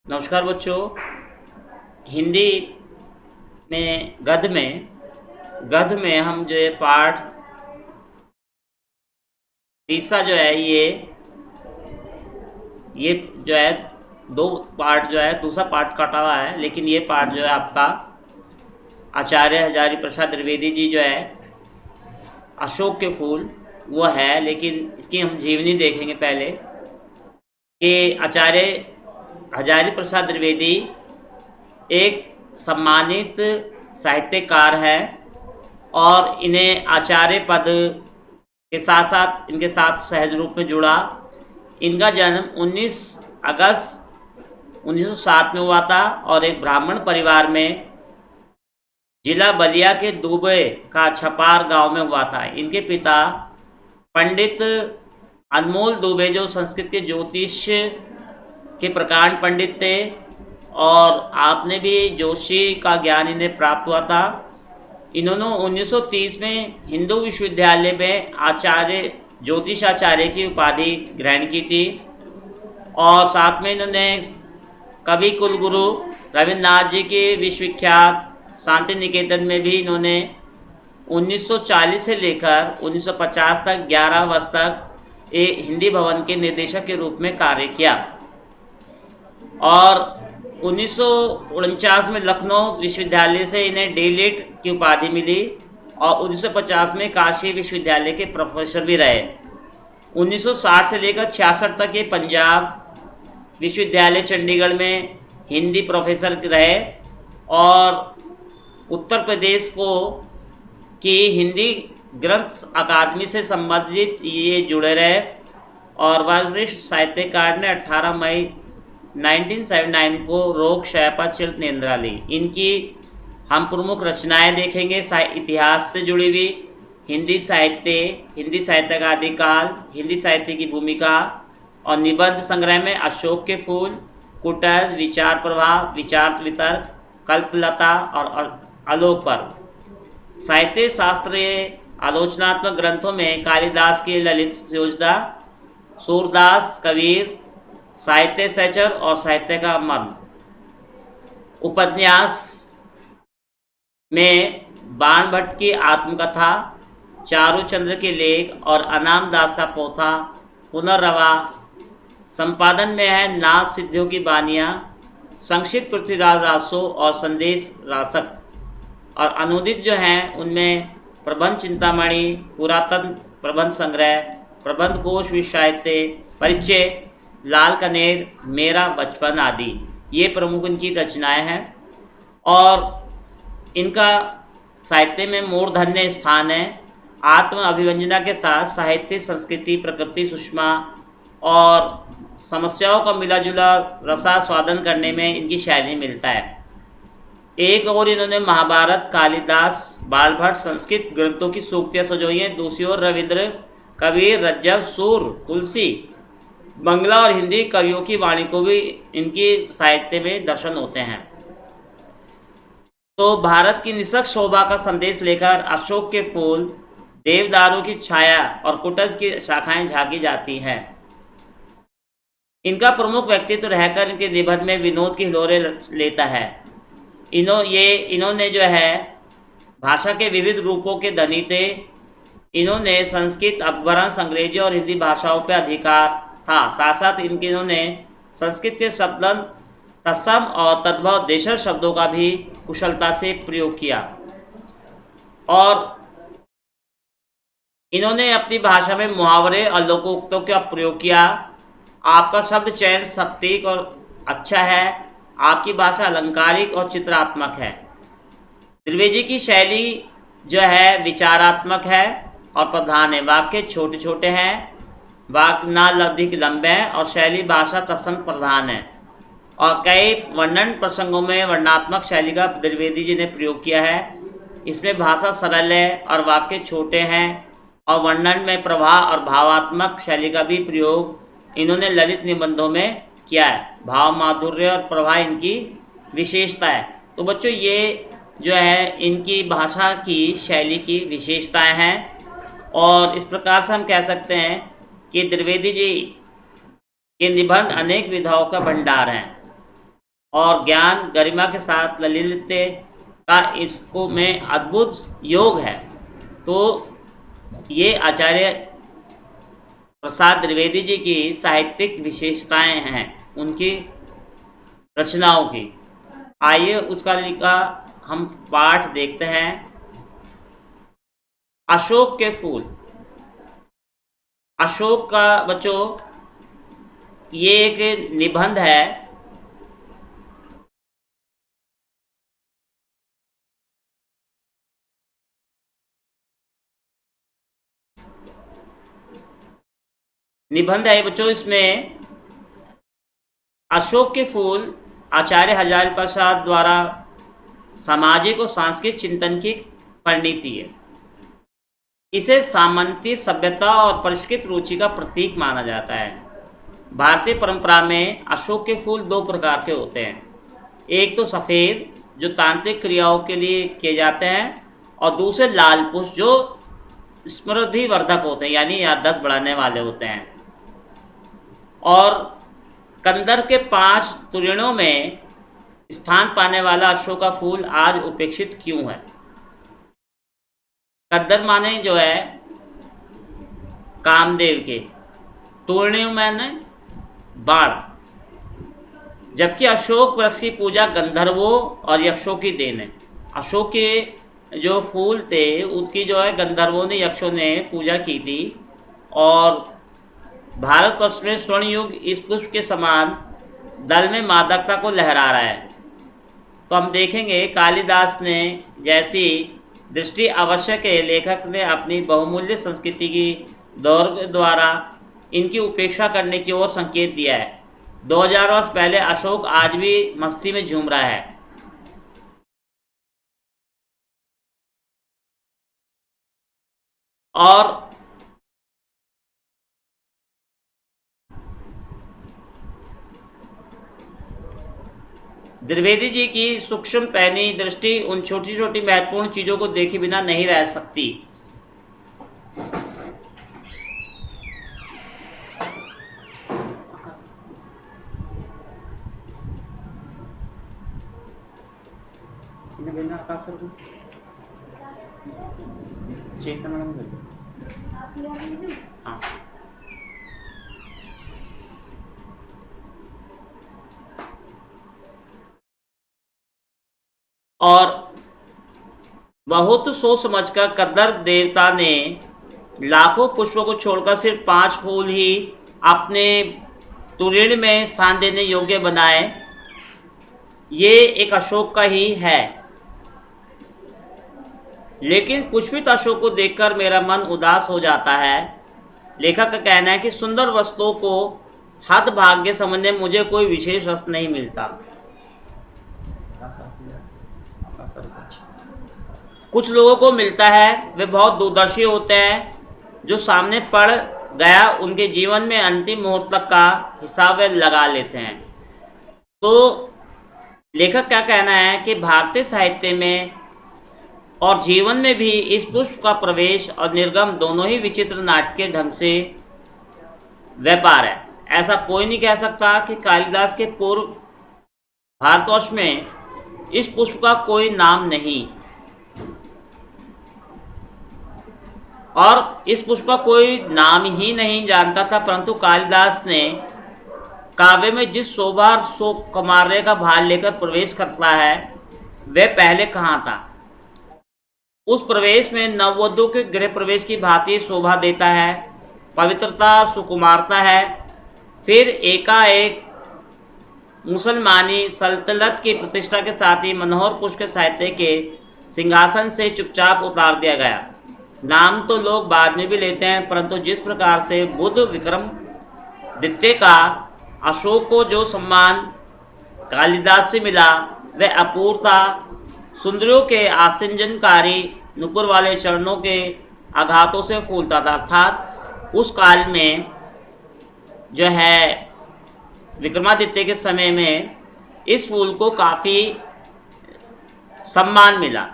नमस्कार बच्चों। हिंदी में गद्य में हम जो है पाठ तीसरा जो है ये जो है दो पार्ट जो है दूसरा पार्ट कटा हुआ है, लेकिन ये पार्ट जो है आपका आचार्य हजारी प्रसाद द्विवेदी जी जो है अशोक के फूल वो है, लेकिन इसकी हम जीवनी देखेंगे पहले कि आचार्य हजारी प्रसाद द्विवेदी एक सम्मानित साहित्यकार है और इन्हें आचार्य पद के साथ साथ इनके साथ सहज रूप में जुड़ा। इनका जन्म 19 अगस्त 1907 में हुआ था और एक ब्राह्मण परिवार में जिला बलिया के दुबे का छपार गांव में हुआ था। इनके पिता पंडित अनमोल दुबे जो संस्कृत के ज्योतिष के प्रकांड पंडित थे और आपने भी जोशी का ज्ञान इन्हें प्राप्त हुआ था। इन्होंने 1930 में हिंदू विश्वविद्यालय में आचार्य ज्योतिष आचार्य की उपाधि ग्रहण की थी और साथ में इन्होंने कवि कुलगुरु रविन्द्रनाथ जी के विश्वविख्यात शांति निकेतन में भी इन्होंने 1940 से लेकर 1950 तक 11 वर्ष तक एक हिंदी भवन के निर्देशक के रूप में कार्य किया और 1949 में लखनऊ विश्वविद्यालय से इन्हें डी.लिट की उपाधि मिली और 1950 में काशी विश्वविद्यालय के प्रोफेसर भी रहे। 1960 से लेकर 66 तक ये पंजाब विश्वविद्यालय चंडीगढ़ में हिंदी प्रोफेसर रहे और उत्तर प्रदेश को की हिंदी ग्रंथ अकादमी से संबंधित ये जुड़े रहे और वरिष्ठ साहित्यकार ने 18 मई 1979 को रोग शयपा निंद्रा ली। इनकी हम प्रमुख रचनाएं देखेंगे इतिहास से जुड़ी हुई, हिंदी साहित्य का आदिकाल, हिंदी साहित्य की भूमिका और निबंध संग्रह में अशोक के फूल, कुटज, विचार प्रवाह, विचार वितर्क, कल्पलता और आलोक। साहित्य शास्त्रीय आलोचनात्मक ग्रंथों में कालिदास के ललित योजना, सूरदास, कबीर, साहित्य सहचर और साहित्य का मर्म। उपन्यास में बाण भट्ट की आत्मकथा, चारूचंद्र के लेख और अनाम दास का पोथा पुनर्रवा। संपादन में है नाथ सिद्धियों की बानियाँ, संक्षिप्त पृथ्वीराज रासो और संदेश रासक और अनुदित जो हैं उनमें प्रबंध चिंतामणि, पुरातन प्रबंध संग्रह, प्रबंध कोश, विश्व साहित्य परिचय, लाल कनेर, मेरा बचपन आदि ये प्रमुख इनकी रचनाएं हैं और इनका साहित्य में मूर्धन्य स्थान है। आत्म अभिव्यंजना के साथ साहित्य, संस्कृति, प्रकृति, सुषमा और समस्याओं का मिला जुला रसास्वादन करने में इनकी शैली मिलता है। एक और इन्होंने महाभारत, कालिदास, बाल भट्ट संस्कृत ग्रंथों की सूक्तियाँ सजोई हैं। दूसरी ओर रविंद्र, कबीर, रज्जब, सूर, तुलसी, बंगला और हिंदी कवियों की वाणी को भी इनकी साहित्य में दर्शन होते हैं। तो भारत की निष्पक्ष शोभा का संदेश लेकर अशोक के फूल, देवदारों की छाया और कुटज की शाखाएं झांकी जाती हैं। इनका प्रमुख व्यक्तित्व रहकर इनके निबंध में विनोद की हिलोरे लेता है। इन्होंने जो है भाषा के विविध रूपों के धनी थे। इन्होंने संस्कृत, अपभ्रंश, अंग्रेजी और हिंदी भाषाओं पर अधिकार था। साथ साथ इन्होंने संस्कृत के शब्दन, तत्सम और तद्भव देशज शब्दों का भी कुशलता से प्रयोग किया और इन्होंने अपनी भाषा में मुहावरे और लोकोक्तों का प्रयोग किया। आपका शब्द चयन सटीक और अच्छा है। आपकी भाषा अलंकारिक और चित्रात्मक है। द्विवेदी की शैली जो है विचारात्मक है और प्रधान है। वाक्य छोटे छोटे हैं, वाक्य ना अधिक लंबे हैं और शैली भाषा तत्सम प्रधान है और कई वर्णन प्रसंगों में वर्णात्मक शैली का द्विवेदी जी ने प्रयोग किया है। इसमें भाषा सरल है और वाक्य छोटे हैं और वर्णन में प्रवाह और भावात्मक शैली का भी प्रयोग इन्होंने ललित निबंधों में किया है। भाव, माधुर्य और प्रवाह इनकी विशेषता है। तो बच्चों ये जो है इनकी भाषा की शैली की विशेषताएं हैं और इस प्रकार से हम कह सकते हैं कि द्विवेदी जी के निबंध अनेक विधाओं का भंडार हैं। और ज्ञान गरिमा के साथ ललित्य का इसको में अद्भुत योग है। तो ये आचार्य प्रसाद द्विवेदी जी की साहित्यिक विशेषताएं हैं, उनकी रचनाओं की। आइए उसका लिखा हम पाठ देखते हैं। अशोक के फूल। अशोक का बच्चों ये एक निबंध है। निबंध है बच्चों। इसमें अशोक के फूल आचार्य हजारी प्रसाद द्वारा सामाजिक और सांस्कृतिक चिंतन की परिणति है। इसे सामंती सभ्यता और परिष्कृत रुचि का प्रतीक माना जाता है। भारतीय परंपरा में अशोक के फूल दो प्रकार के होते हैं। एक तो सफ़ेद जो तांत्रिक क्रियाओं के लिए किए जाते हैं, और दूसरे लाल पुष्प जो स्मृति वर्धक होते हैं, यानी याददाश्त बढ़ाने वाले होते हैं। और कंदर के 5 तुरीणों में स्थान पाने वाला अशोक का फूल आज उपेक्षित क्यों है? कंदर माने जो है कामदेव के, तुरीण माने बाण, जबकि अशोक वृक्ष की पूजा गंधर्वों और यक्षों की देन है। अशोक के जो फूल थे उसकी जो है गंधर्वों ने, यक्षों ने पूजा की थी, और भारतवर्ष में स्वर्ण युग इस पुष्प के समान दल में मादकता को लहरा रहा है। तो हम देखेंगे कालिदास ने जैसी दृष्टि आवश्यक है, लेखक ने अपनी बहुमूल्य संस्कृति की दौर द्वारा इनकी उपेक्षा करने की ओर संकेत दिया है। 2000 वर्ष पहले अशोक आज भी मस्ती में झूम रहा है। और द्विवेदी जी की सूक्ष्म पैनी दृष्टि उन छोटी छोटी महत्वपूर्ण चीजों को देखे बिना नहीं रह सकती। हाँ, और बहुत सोच समझकर कद्दर देवता ने लाखों पुष्पों को छोड़कर सिर्फ 5 फूल ही अपने तुरीण में स्थान देने योग्य बनाए। ये एक अशोक का ही है। लेकिन पुष्पित अशोक को देखकर मेरा मन उदास हो जाता है। लेखक का कहना है कि सुंदर वस्तुओं को हतभाग्य समझने मुझे कोई विशेष रस नहीं मिलता। कुछ लोगों को मिलता है, वे बहुत दूरदर्शी होते हैं, जो सामने पड़ गया उनके जीवन में अंतिम मुहूर्त तक का हिसाब वे लगा लेते हैं। तो लेखक क्या कहना है कि भारतीय साहित्य में और जीवन में भी इस पुष्प का प्रवेश और निर्गम दोनों ही विचित्र नाटकीय ढंग से व्यापार है। ऐसा कोई नहीं कह सकता कि कालिदास के पूर्व भारतवर्ष में इस पुष्प का कोई नाम नहीं, और इस पुष्प का कोई नाम ही नहीं जानता था, परंतु कालिदास ने काव्य में जिस शोभा और सौकुमार्य का भार लेकर प्रवेश करता है वह पहले कहाँ था। उस प्रवेश में नववधु के गृह प्रवेश की भांति शोभा देता है, पवित्रता सुकुमारता है। फिर एकाएक मुसलमानी सल्तनत की प्रतिष्ठा के साथ ही मनोहर पुष्प के साहित्य के सिंहासन से चुपचाप उतार दिया गया। नाम तो लोग बाद में भी लेते हैं, परंतु जिस प्रकार से बुद्ध विक्रमादित्य का अशोक को जो सम्मान कालिदास से मिला वह अपूर्व था। सुंदरियों के आसंजनकारी नुपुर वाले चरणों के आघातों से फूलता था। अर्थात उस काल में जो है विक्रमादित्य के समय में इस फूल को काफ़ी सम्मान मिला,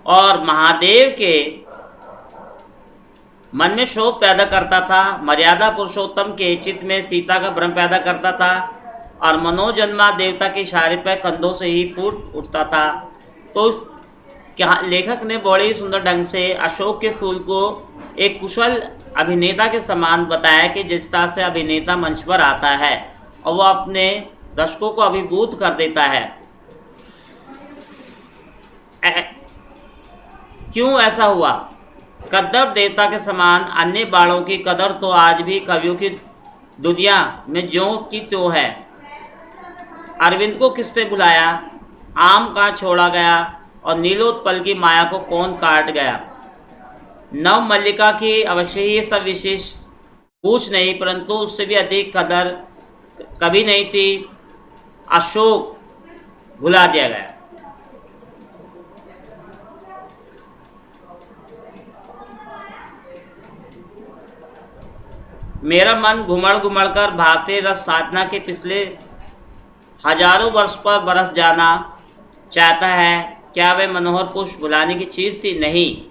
और महादेव के मन में शोक पैदा करता था, मर्यादा पुरुषोत्तम के चित्त में सीता का भ्रम पैदा करता था। और मनोजन्मा देवता के इशारे पर कंधों से ही फूट उठता था। तो क्या लेखक ने बड़े ही सुंदर ढंग से अशोक के फूल को एक कुशल अभिनेता के समान बताया कि जिस तरह से अभिनेता मंच पर आता है और वो अपने दर्शकों को अभिभूत कर देता है। क्यों ऐसा हुआ? कद्दर देवता के समान अन्य बाणों की कदर तो आज भी कवियों की दुनिया में ज्यों की त्यों है। अरविंद को किसने बुलाया? आम कहाँ छोड़ा गया और नीलोत्पल की माया को कौन काट गया? नव मल्लिका की अवश्य ही सब विशेष पूछ नहीं, परंतु उससे भी अधिक कदर कभी नहीं थी। अशोक भुला दिया गया। मेरा मन घुमड़ घुमड़ कर भारतीय रस साधना के पिछले हजारों वर्ष पर बरस जाना चाहता है। क्या वे मनोहर पुष्प भुलाने की चीज थी? नहीं।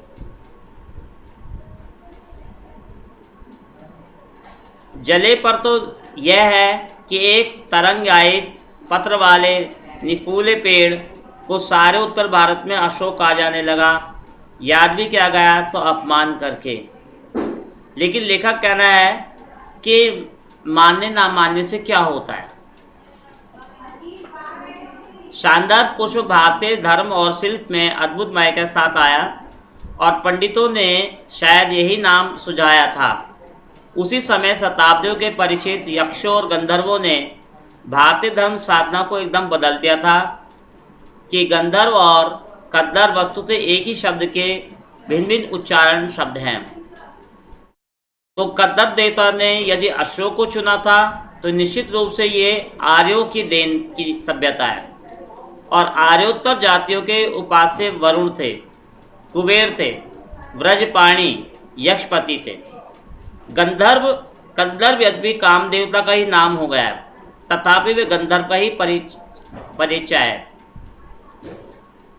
जले पर तो यह है कि एक तरंग आयित पत्र वाले निफूले पेड़ को सारे उत्तर भारत में अशोक आ जाने लगा। याद भी किया गया तो अपमान करके। लेकिन लेखक कहना है कि मानने ना मानने से क्या होता है। शानदार पुष्प भारतीय धर्म और शिल्प में अद्भुत मय के साथ आया और पंडितों ने शायद यही नाम सुझाया था। उसी समय शताब्दियों के परिचित यक्षों और गंधर्वों ने भारतीय धर्म साधना को एकदम बदल दिया था कि गंधर्व और कद्दर वस्तुतः एक ही शब्द के भिन्न भिन्न उच्चारण शब्द हैं। तो कद्दर देवता ने यदि अशोक को चुना था तो निश्चित रूप से ये आर्यों की देन की सभ्यता है और आर्योत्तर जातियों के उपास्य वरुण थे, कुबेर थे, व्रजपाणी यक्षपति थे। गंधर्व कद्दर यद्यपि काम देवता का ही नाम हो गया है, तथापि वे गंधर्व का ही परिचय है।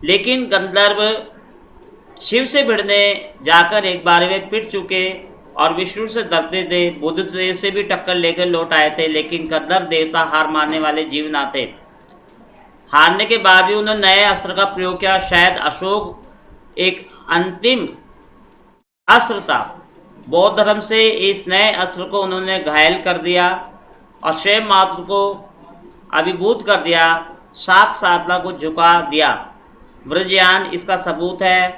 लेकिन गंधर्व शिव से भिड़ने जाकर एक बार वे पिट चुके और विष्णु से डरते थे। बुद्ध देव से भी टक्कर लेकर लौट आए थे, लेकिन कद्दर देवता हार मानने वाले जीव ना थे। हारने के बाद भी उन्होंने नए अस्त्र का प्रयोग किया। शायद अशोक एक अंतिम अस्त्र था। बौद्ध धर्म से इस नए अस्त्र को उन्होंने घायल कर दिया और शैव मात्र को अभिभूत कर दिया, शाक साधना को झुका दिया। व्रजयान इसका सबूत है,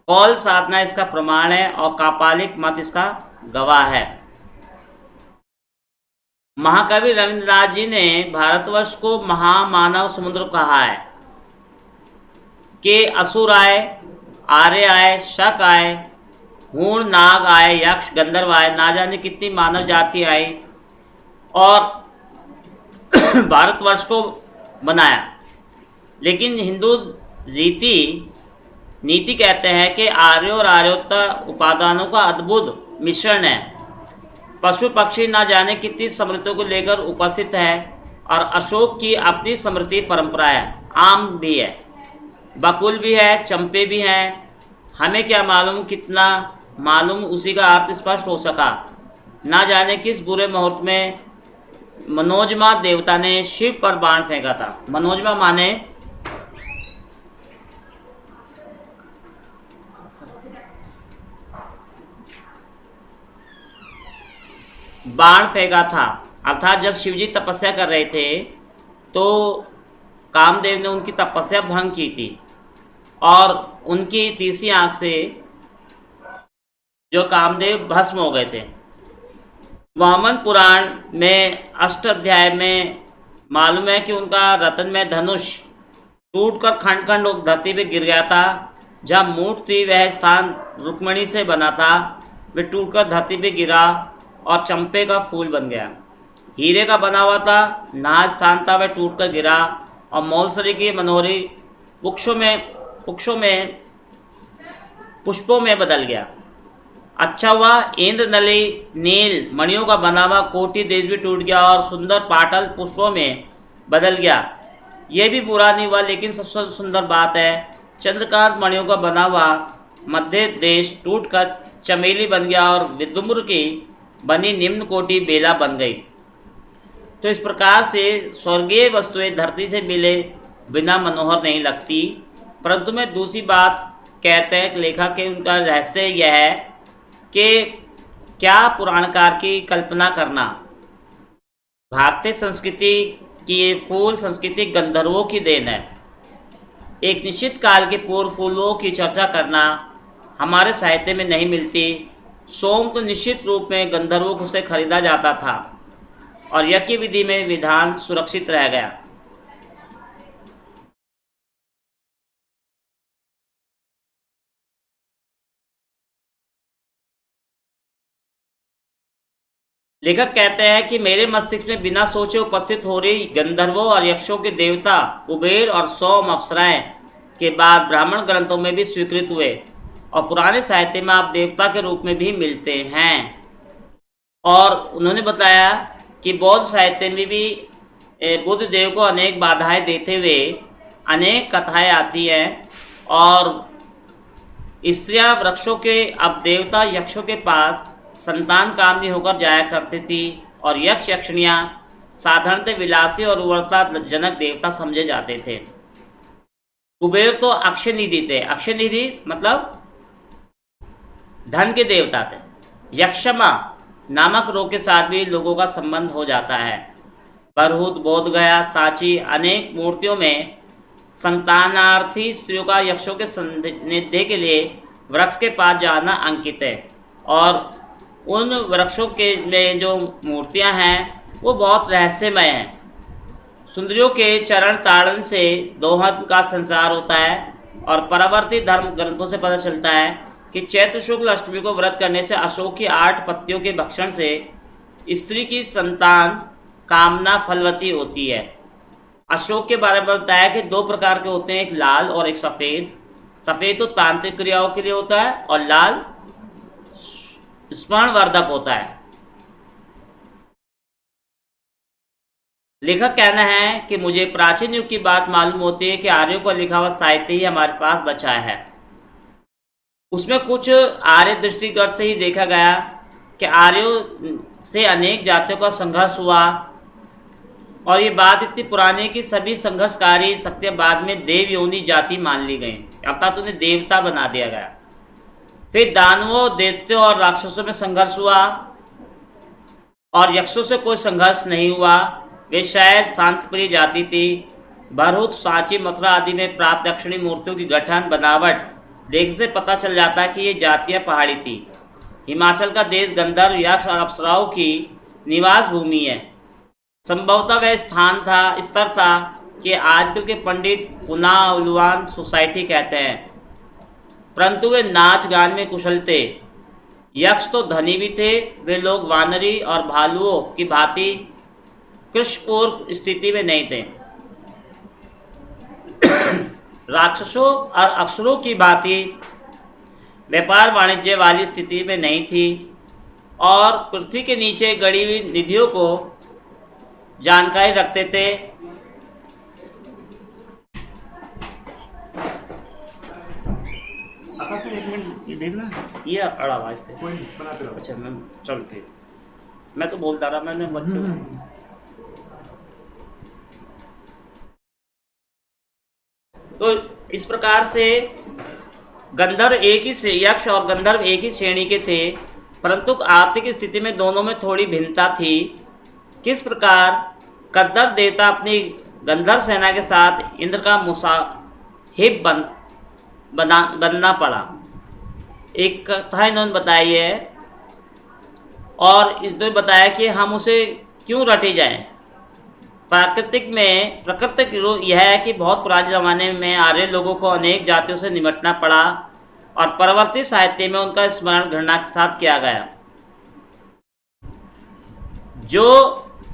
कौल साधना इसका प्रमाण है और कापालिक मत इसका गवाह है। महाकवि रविंद्रनाथ जी ने भारतवर्ष को महामानव समुद्र कहा है कि असुर आए, आर्य आए, शक आए, हूण नाग आए, यक्ष गंधर्व आए, ना जाने कितनी मानव जाति आई और भारतवर्ष को बनाया। लेकिन हिंदू नीति कहते हैं कि आर्य और आर्योत्तर उपादानों का अद्भुत मिश्रण है। पशु पक्षी ना जाने कितनी समृद्धियों को लेकर उपस्थित है और अशोक की अपनी समृद्धि परंपरा है। आम भी है, बकुल भी है, चंपे भी हैं। हमें क्या मालूम कितना मालूम उसी का अर्थ स्पष्ट हो सका। ना जाने किस बुरे मुहूर्त में मनोजमा देवता ने शिव पर बाण फेंका था। मनोजमा माने बाण फेंका था, अर्थात जब शिवजी तपस्या कर रहे थे तो कामदेव ने उनकी तपस्या भंग की थी और उनकी तीसरी आंख से जो कामदेव भस्म हो गए थे। वामन पुराण में 8 अध्याय में मालूम है कि उनका रत्न में धनुष टूटकर खंड खंड धरती पे गिर गया था। जहाँ मूठ थी वह स्थान रुक्मणी से बना था, वे टूटकर धरती पे गिरा और चंपे का फूल बन गया। हीरे का बना हुआ था, नहा स्थान था, वह टूटकर गिरा और मौलसरी की मनोहरी पुष्पों में बदल गया। अच्छा हुआ इंद्र नली नील मणियों का बना हुआ कोटि देश भी टूट गया और सुंदर पाटल पुष्पों में बदल गया। यह भी बुरा नहीं हुआ, लेकिन सबसे सुंदर बात है चंद्रकांत मणियों का बना हुआ मध्य देश टूटकर चमेली बन गया और विदुम्र की बनी निम्न कोटि बेला बन गई। तो इस प्रकार से स्वर्गीय वस्तुएं धरती से मिले बिना मनोहर नहीं लगती। परंतु मैं दूसरी बात कहते हैं लेखक के, उनका रहस्य यह है कि क्या पुराणकार की कल्पना करना, भारतीय संस्कृति की ये फूल संस्कृति गंधर्वों की देन है। एक निश्चित काल के पूर्व फूलों की चर्चा करना हमारे साहित्य में नहीं मिलती। सोम तो निश्चित रूप में गंधर्वों से खरीदा जाता था और यज्ञ विधि में विधान सुरक्षित रह गया। लेखक कहते हैं कि मेरे मस्तिष्क में बिना सोचे उपस्थित हो रही गंधर्वों और यक्षों के देवता कुबेर और सोम अप्सराएं के बाद ब्राह्मण ग्रंथों में भी स्वीकृत हुए और पुराने साहित्य में आप देवता के रूप में भी मिलते हैं। और उन्होंने बताया कि बौद्ध साहित्य में भी बुद्ध देव को अनेक बाधाएं देते हुए अनेक कथाएं आती हैं और स्त्रियां वृक्षों के अब देवता यक्षों के पास संतान कामनी होकर जाया करती थी और यक्ष यक्षिणियाँ साधारणतः विलासी और उर्वरता जनक देवता समझे जाते थे। कुबेर तो अक्षय निधि थे, अक्षय निधि मतलब धन के देवता थे। यक्षमा नामक रोग के साथ भी लोगों का संबंध हो जाता है। बरहुत, बोधगया, सांची अनेक मूर्तियों में संतानार्थी स्त्रियों का यक्षों के सानिध्य के लिए वृक्ष के पास जाना अंकित है और उन वृक्षों के में जो मूर्तियां हैं वो बहुत रहस्यमय हैं। सुंदरियों के चरण ताड़न से दोहन का संसार होता है और परावर्ती धर्म ग्रंथों से पता चलता है कि चैत्र शुक्ल अष्टमी को व्रत करने से अशोक की 8 पत्तियों के भक्षण से स्त्री की संतान कामना फलवती होती है। अशोक के बारे में बताया कि 2 प्रकार के होते हैं, एक लाल और एक सफ़ेद। सफ़ेद तो तांत्रिक क्रियाओं के लिए होता है और लाल स्मरणवर्धक होता है। लेखक कहना है कि मुझे प्राचीन युग की बात मालूम होती है कि आर्यों का लिखा हुआ साहित्य ही हमारे पास बचा है। उसमें कुछ आर्य दृष्टिगत से ही देखा गया कि आर्यों से अनेक जातियों का संघर्ष हुआ और ये बात इतनी पुरानी कि सभी संघर्षकारी शक्तियां बाद में देव योनि जाति मान ली गई, अर्थात उन्हें देवता बना दिया गया। फिर दानवों, दैत्यों और राक्षसों में संघर्ष हुआ और यक्षों से कोई संघर्ष नहीं हुआ। वे शायद शांतप्रिय जाति थी। बरहुत, सांची, मथुरा आदि में प्राप्त दक्षिणी मूर्तियों की गठन बनावट देखने से पता चल जाता है कि ये जातियाँ पहाड़ी थी। हिमाचल का देश गंधर्व, यक्ष और अप्सराओं की निवास भूमि है। संभवतः वह स्तर था कि आजकल के पंडित पुना उलवान सोसाइटी कहते हैं, परंतु वे नाच गान में कुशल थे। यक्ष तो धनी भी थे। वे लोग वानरी और भालुओं की भांति कृष्णपूर्व स्थिति में नहीं थे। राक्षसों और अक्षरों की भांति व्यापार वाणिज्य वाली स्थिति में नहीं थी और पृथ्वी के नीचे गड़ी हुई निधियों को जानकारी रखते थे। एक मिनट ये देखना, ये अड़ा आवाज थे। कोई नहीं, बनाते रहो। अच्छा मैं चल फिर मैं तो बोलता रहा, मैंने बच्चों तो इस प्रकार से गंधर्व एक ही यक्ष और गंधर्व एक ही श्रेणी के थे, परंतु आर्थिक स्थिति में दोनों में थोड़ी भिन्नता थी। किस प्रकार कद्दर देवता अपनी गंधर्व सेना के साथ इंद्र का मुसाहिब बनना पड़ा, एक कथा इन्होंने बताई है और इसने बताया कि हम उसे क्यों रटे जाएं। प्राकृतिक यह है कि बहुत पुराने ज़माने में आर्य लोगों को अनेक जातियों से निपटना पड़ा और परवर्ती साहित्य में उनका स्मरण घृणा के साथ किया गया। जो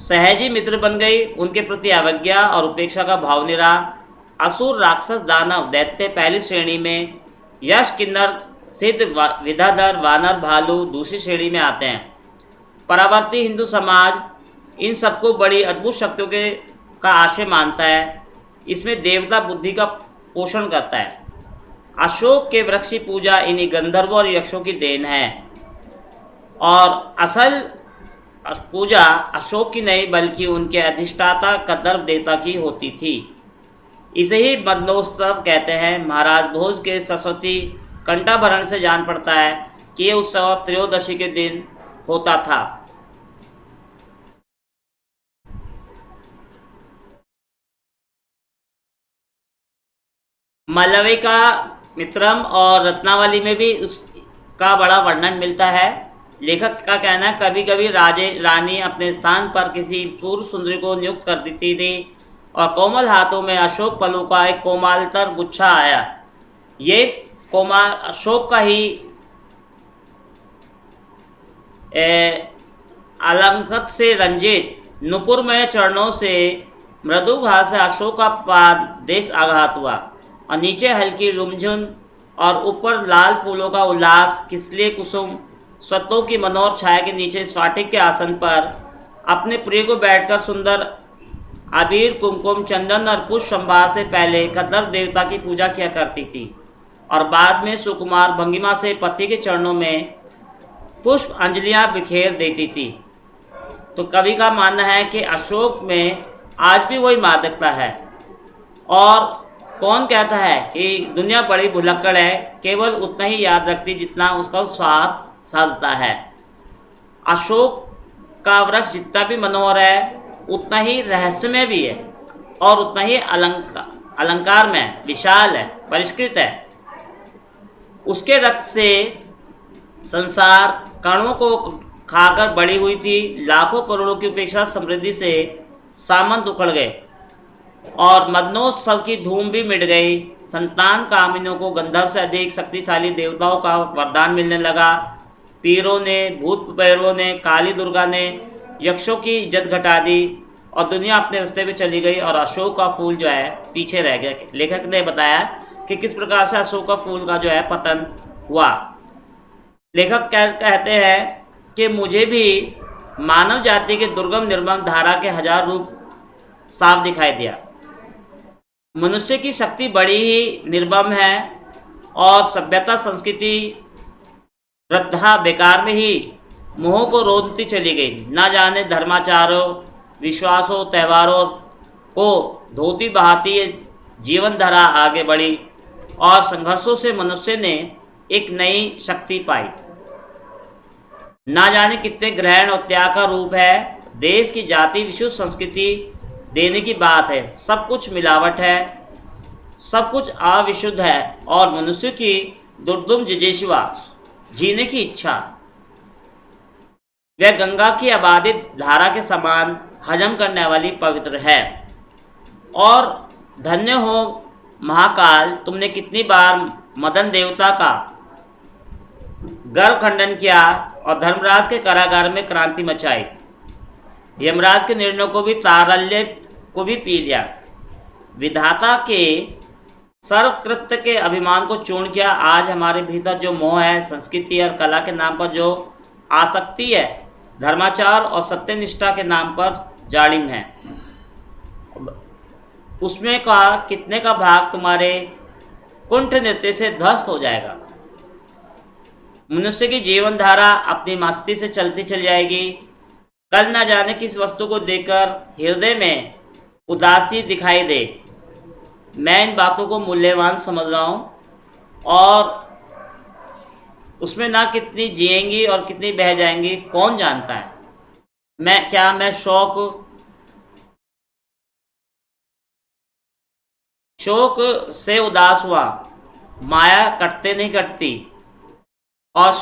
सहजी मित्र बन गई, उनके प्रति अवज्ञा और उपेक्षा का भाव नहीं रहा। असुर, राक्षस, दानव, दैत्य पहली श्रेणी में, यक्ष, किन्नर, सिद्ध, विद्याधर, वानर, भालू दूसरी श्रेणी में आते हैं। परावर्ती हिंदू समाज इन सबको बड़ी अद्भुत शक्तियों का आशय मानता है। इसमें देवता बुद्धि का पोषण करता है। अशोक के वृक्ष की पूजा इन्हीं गंधर्वों और यक्षों की देन है और पूजा अशोक की नहीं बल्कि उनके अधिष्ठाता कदर्प देवता की होती थी। इसे ही मदनोत्सव कहते हैं। महाराज भोज के सरस्वती कंठाभरण से जान पड़ता है कि ये उत्सव त्रयोदशी के दिन होता था। मालविका मित्रम और रत्नावली में भी उसका बड़ा वर्णन मिलता है। लेखक का कहना है कभी कभी राजे रानी अपने स्थान पर किसी पूर्व सुंदरी को नियुक्त कर देती थी और कोमल हाथों में अशोक फलों का एक कोमलतर गुच्छा आया। ये कोमल अशोक का ही अलंकृत से रंजित नुपुरमय चरणों से मृदु भाष से अशोक का पाद देश आघात हुआ और नीचे हल्की रुमझुन और ऊपर लाल फूलों का उल्लास। किसलिए कुसुम स्वतों की मनोहर छाया के नीचे स्वाटिक के आसन पर अपने प्रिय को बैठकर सुंदर अबीर कुमकुम चंदन और पुष्प संभार से पहले कदर्प देवता की पूजा किया करती थी और बाद में सुकुमार भंगिमा से पति के चरणों में पुष्प अंजलियां बिखेर देती थी। तो कवि का मानना है कि अशोक में आज भी वही मादकता है। और कौन कहता है कि दुनिया बड़ी भुलक्कड़ है, केवल उतना ही याद रखती जितना उसका स्वाद साधता है। अशोक का वृक्ष जितना भी मनोहर है उतना ही रहस्यमय भी है और उतना ही अलंकार में विशाल है, परिष्कृत है। उसके रक्त से संसार कणों को खाकर बड़ी हुई थी। लाखों करोड़ों की उपेक्षा समृद्धि से सामंत उखड़ गए और मदनोत्सव की धूम भी मिट गई। संतान कामिनों को गंधर्व से अधिक शक्तिशाली देवताओं का वरदान मिलने लगा। पीरों ने, भूत पैरों ने, काली दुर्गा ने यक्षों की इज्जत घटा दी और दुनिया अपने रास्ते पे चली गई और अशोक का फूल जो है पीछे रह गया। लेखक ने बताया कि किस प्रकार से अशोक का फूल का जो है पतन हुआ। लेखक कहते हैं कि मुझे भी मानव जाति के दुर्गम निर्मम धारा के हजार रूप साफ दिखाई दिया। मनुष्य की शक्ति बड़ी ही निर्मम है और सभ्यता संस्कृति वृद्धा बेकार में ही मोह को रोधती चली गई। ना जाने धर्माचारों, विश्वासों, त्योहारों को धोती बहाती जीवन धारा आगे बढ़ी और संघर्षों से मनुष्य ने एक नई शक्ति पाई। ना जाने कितने ग्रहण और त्याग का रूप है। देश की जाति विशुद्ध संस्कृति देने की बात है। सब कुछ मिलावट है, सब कुछ अविशुद्ध है और मनुष्य की दुर्दुम जिज्ञासा, जीने की इच्छा वह गंगा की आबादित धारा के समान हजम करने वाली पवित्र है। और धन्य हो महाकाल, तुमने कितनी बार मदन देवता का गर्भ खंडन किया और धर्मराज के कारागार में क्रांति मचाई। यमराज के निर्णयों को भी तारल्य को भी पी लिया। विधाता के सर्वकृत्य के अभिमान को चूर्ण किया। आज हमारे भीतर जो मोह है, संस्कृति और कला के नाम पर जो आसक्ति है, धर्माचार और सत्यनिष्ठा के नाम पर जालिम है, उसमें का कितने का भाग तुम्हारे कुंठ नृत्य से ध्वस्त हो जाएगा। मनुष्य की जीवन धारा अपनी मस्ती से चलती चल जाएगी। कल ना जाने किस वस्तु को देखकर हृदय में उदासी दिखाई दे। मैं इन बातों को मूल्यवान समझ रहा हूँ और उसमें ना कितनी जिएंगी और कितनी बह जाएंगी कौन जानता है। मैं शोक से उदास हुआ। माया कटते नहीं कटती और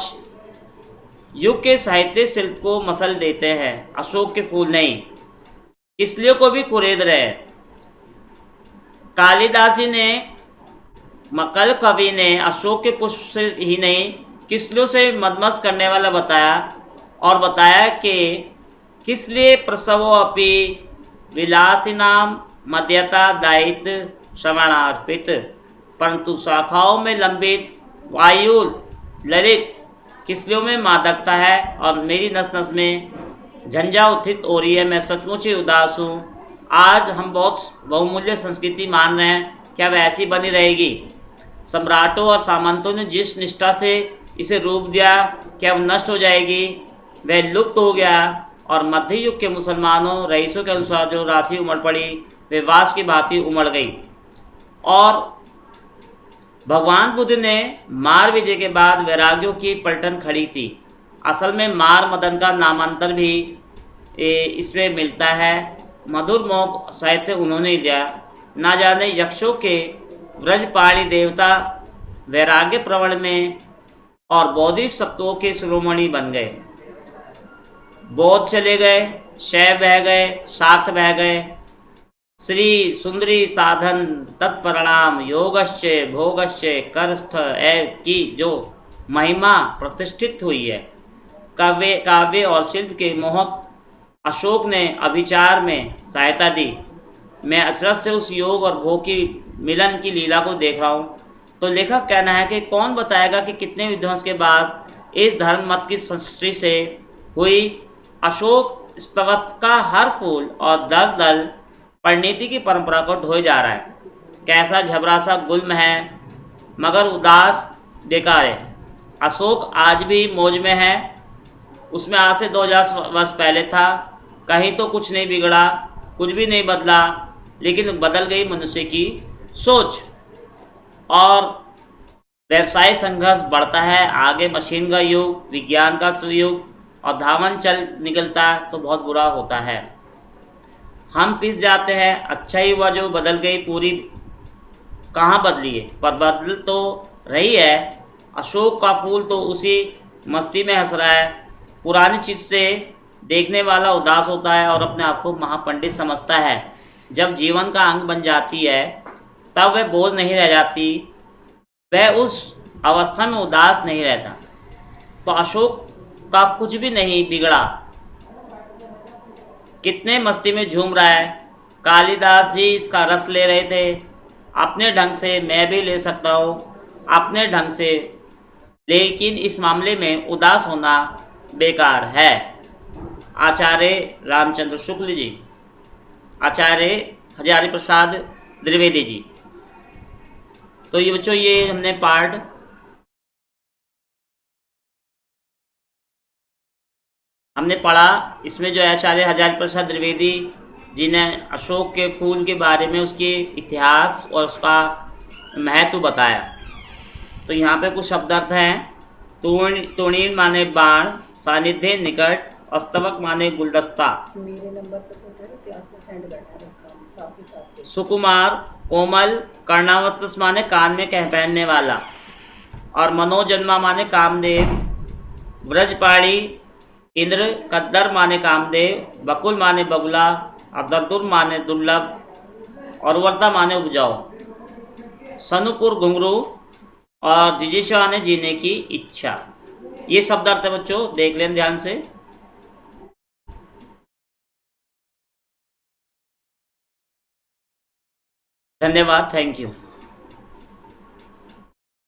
युग के साहित्य शिल्प को मसल देते हैं, अशोक के फूल नहीं। इसलिए को भी कुरेद रहे। कालिदासी ने, मकल कवि ने अशोक के पुष्प से ही नहीं किसलियों से मदमस्त करने वाला बताया और बताया कि किसलिए प्रसवो अपि विलासिनाम मध्यता दायित्व श्रवणार्पित, परंतु शाखाओं में लंबित वायु ललित किसलियों में मादकता है और मेरी नस नस में झंझा उत्थित हो रही है। मैं सचमुच ही उदास हूँ। आज हम बहुत बहुमूल्य संस्कृति मान रहे हैं, क्या वह ऐसी बनी रहेगी? सम्राटों और सामंतों ने जिस निष्ठा से इसे रूप दिया, क्या वह नष्ट हो जाएगी? वह लुप्त हो गया और मध्य युग के मुसलमानों रईसों के अनुसार जो राशि उमड़ पड़ी वे वास की भांति उमड़ गई। और भगवान बुद्ध ने मार विजय के बाद वैराग्यों की पलटन खड़ी थी। असल में मार मदन का नामांतर भी इसमें मिलता है। मधुर मोह साहित्य उन्होंने लिया। ना जाने यक्षों के व्रजपाणी देवता वैराग्य प्रवण में और बोधिसत्वों के शिरोमणि बन गए। बौद्ध चले गए, शैव बह गए, शाक्त बह गए। श्री सुंदरी साधन तत्परिणाम योगश्च भोगश्च करस्थ एव की जो महिमा प्रतिष्ठित हुई है। काव्य और शिल्प के मोहक अशोक ने अभिचार में सहायता दी। मैं अचरज से उस योग और भोग की मिलन की लीला को देख रहा हूँ। तो लेखक कहना है कि कौन बताएगा कि कितने विध्वंस के बाद इस धर्म मत की सृष्टि से हुई। अशोक स्तवक का हर फूल और दल दल परिणति की परंपरा को ढोए जा रहा है। कैसा झबरा सा गुल्म है मगर उदास बेकार है। अशोक आज भी मौज में है। उसमें आज से 2000 वर्ष पहले था। कहीं तो कुछ नहीं बिगड़ा, कुछ भी नहीं बदला, लेकिन बदल गई मनुष्य की सोच और व्यवसाय संघर्ष बढ़ता है। आगे मशीन का युग, विज्ञान का सुयुग और धावन चल निकलता तो बहुत बुरा होता है। हम पिस जाते हैं। अच्छा ही हुआ जो बदल गई, पूरी कहाँ बदली है, पर बदल तो रही है। अशोक का फूल तो उसी मस्ती में हंस रहा है। पुरानी चीज़ से देखने वाला उदास होता है और अपने आप को महापंडित समझता है। जब जीवन का अंग बन जाती है तब वह बोझ नहीं रह जाती, वह उस अवस्था में उदास नहीं रहता। तो अशोक का कुछ भी नहीं बिगड़ा, कितने मस्ती में झूम रहा है। कालिदास जी इसका रस ले रहे थे अपने ढंग से। मैं भी ले सकता हूँ अपने ढंग से, लेकिन इस मामले में उदास होना बेकार है। आचार्य रामचंद्र शुक्ल जी, आचार्य हजारी प्रसाद द्विवेदी जी। तो ये बच्चों, ये हमने पार्ट हमने पढ़ा। इसमें जो है आचार्य हजारी प्रसाद द्विवेदी जी ने अशोक के फूल के बारे में, उसके इतिहास और उसका महत्व बताया। तो यहाँ पे कुछ शब्दार्थ हैं। तूणीन माने बाण, सानिध्य निकट, अस्तवक माने गुलदस्ता। मेरे नंबर पर क्लास में सेंड करना है साथ ही साथ। सुकुमार कोमल, कर्णावतस माने कान में कह पहनने वाला, और मनोजन्मा माने कामदेव। व्रजपाणी इंद्र, कद्दर माने कामदेव, बकुल माने बगुला, और दर्दुर माने दुर्लभ, और वर्ता माने उपजाऊ। सनुपुर घुंघरू और जिजीशा ने जीने की इच्छा। ये शब्दार्थ है बच्चों, देख लें ध्यान से। धन्यवाद, थैंक यू।